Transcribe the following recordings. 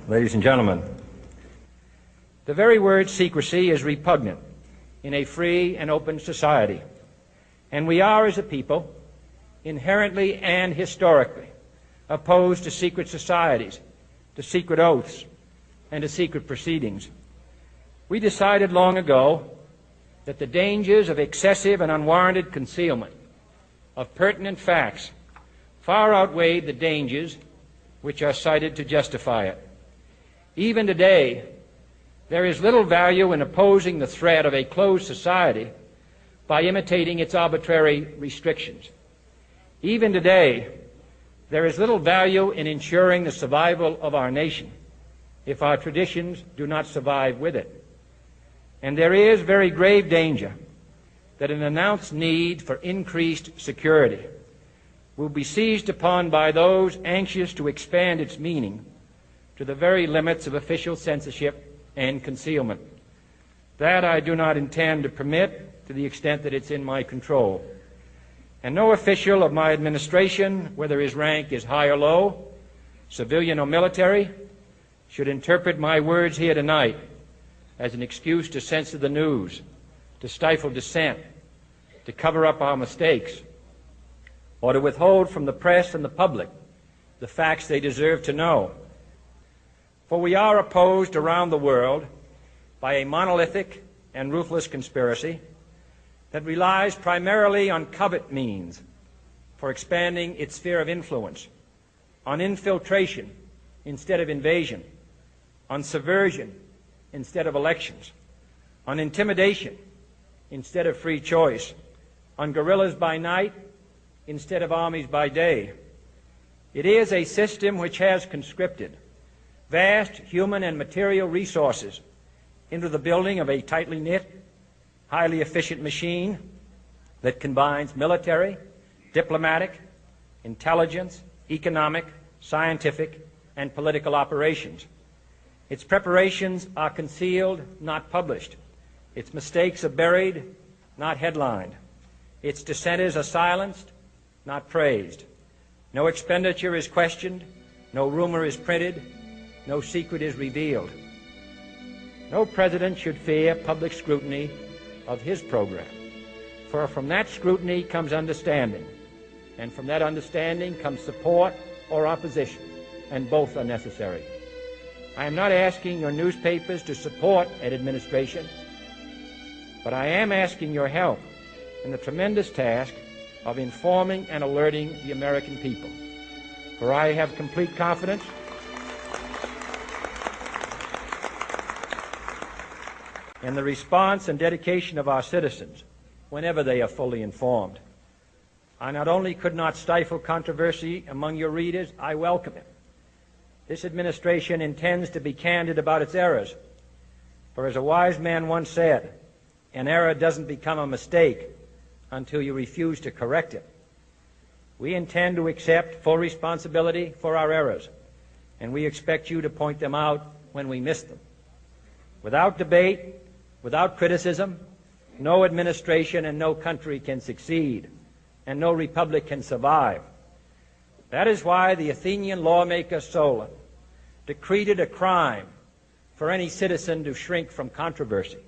ladies and gentlemen. The very word secrecy is repugnant in a free and open society, and we are, as a people, inherently and historically opposed to secret societies, to secret oaths, and to secret proceedings. We decided long ago that the dangers of excessive and unwarranted concealment of pertinent facts far outweighed the dangers which are cited to justify it. Even today, there is little value in opposing the threat of a closed society by imitating its arbitrary restrictions. Even today, there is little value in ensuring the survival of our nation if our traditions do not survive with it. And there is very grave danger that an announced need for increased security will be seized upon by those anxious to expand its meaning to the very limits of official censorship and concealment. That I do not intend to permit to the extent that it's in my control. And no official of my administration, whether his rank is high or low, civilian or military, should interpret my words here tonight as an excuse to censor the news, to stifle dissent, to cover up our mistakes, or to withhold from the press and the public the facts they deserve to know. For we are opposed around the world by a monolithic and ruthless conspiracy that relies primarily on covert means for expanding its sphere of influence, on infiltration instead of invasion, on subversion instead of elections, on intimidation instead of free choice, on guerrillas by night instead of armies by day. It is a system which has conscripted vast human and material resources into the building of a tightly knit, highly efficient machine that combines military, diplomatic, intelligence, economic, scientific, and political operations. Its preparations are concealed, not published. Its mistakes are buried, not headlined. Its dissenters are silenced, not praised. No expenditure is questioned, no rumor is printed, no secret is revealed. No president should fear public scrutiny of his program, for from that scrutiny comes understanding, and from that understanding comes support or opposition, and both are necessary. I am not asking your newspapers to support an administration, but I am asking your help in the tremendous task of informing and alerting the American people. For I have complete confidence in the response and dedication of our citizens whenever they are fully informed. I not only could not stifle controversy among your readers, I welcome it. This administration intends to be candid about its errors. For as a wise man once said, an error doesn't become a mistake until you refuse to correct it. We intend to accept full responsibility for our errors, and we expect you to point them out when we miss them. Without debate, without criticism, no administration and no country can succeed, and no republic can survive. That is why the Athenian lawmaker Solon decreed it a crime for any citizen to shrink from controversy.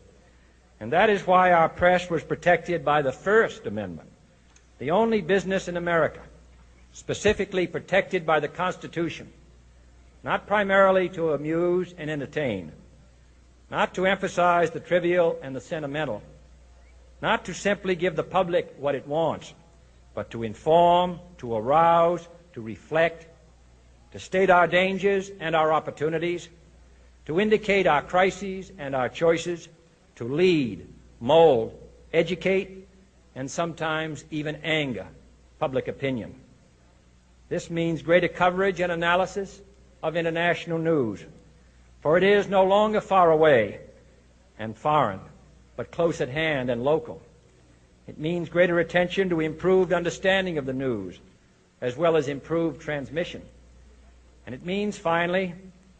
And that is why our press was protected by the First Amendment, the only business in America specifically protected by the Constitution, not primarily to amuse and entertain, not to emphasize the trivial and the sentimental, not to simply give the public what it wants, but to inform, to arouse, to reflect, to state our dangers and our opportunities, to indicate our crises and our choices, to lead, mold, educate, and sometimes even anger public opinion. This means greater coverage and analysis of international news, for it is no longer far away and foreign, but close at hand and local. It means greater attention to improved understanding of the news, as well as improved transmission. And it means, finally,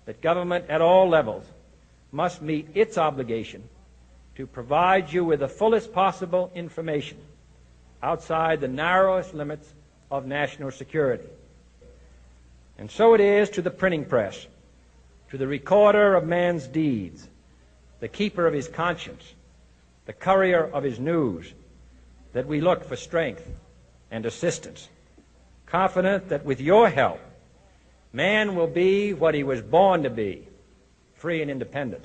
that government at all levels must meet its obligation to provide you with the fullest possible information outside the narrowest limits of national security. And so it is to the printing press, to the recorder of man's deeds, the keeper of his conscience, the courier of his news, that we look for strength and assistance, confident that with your help, man will be what he was born to be, free and independent.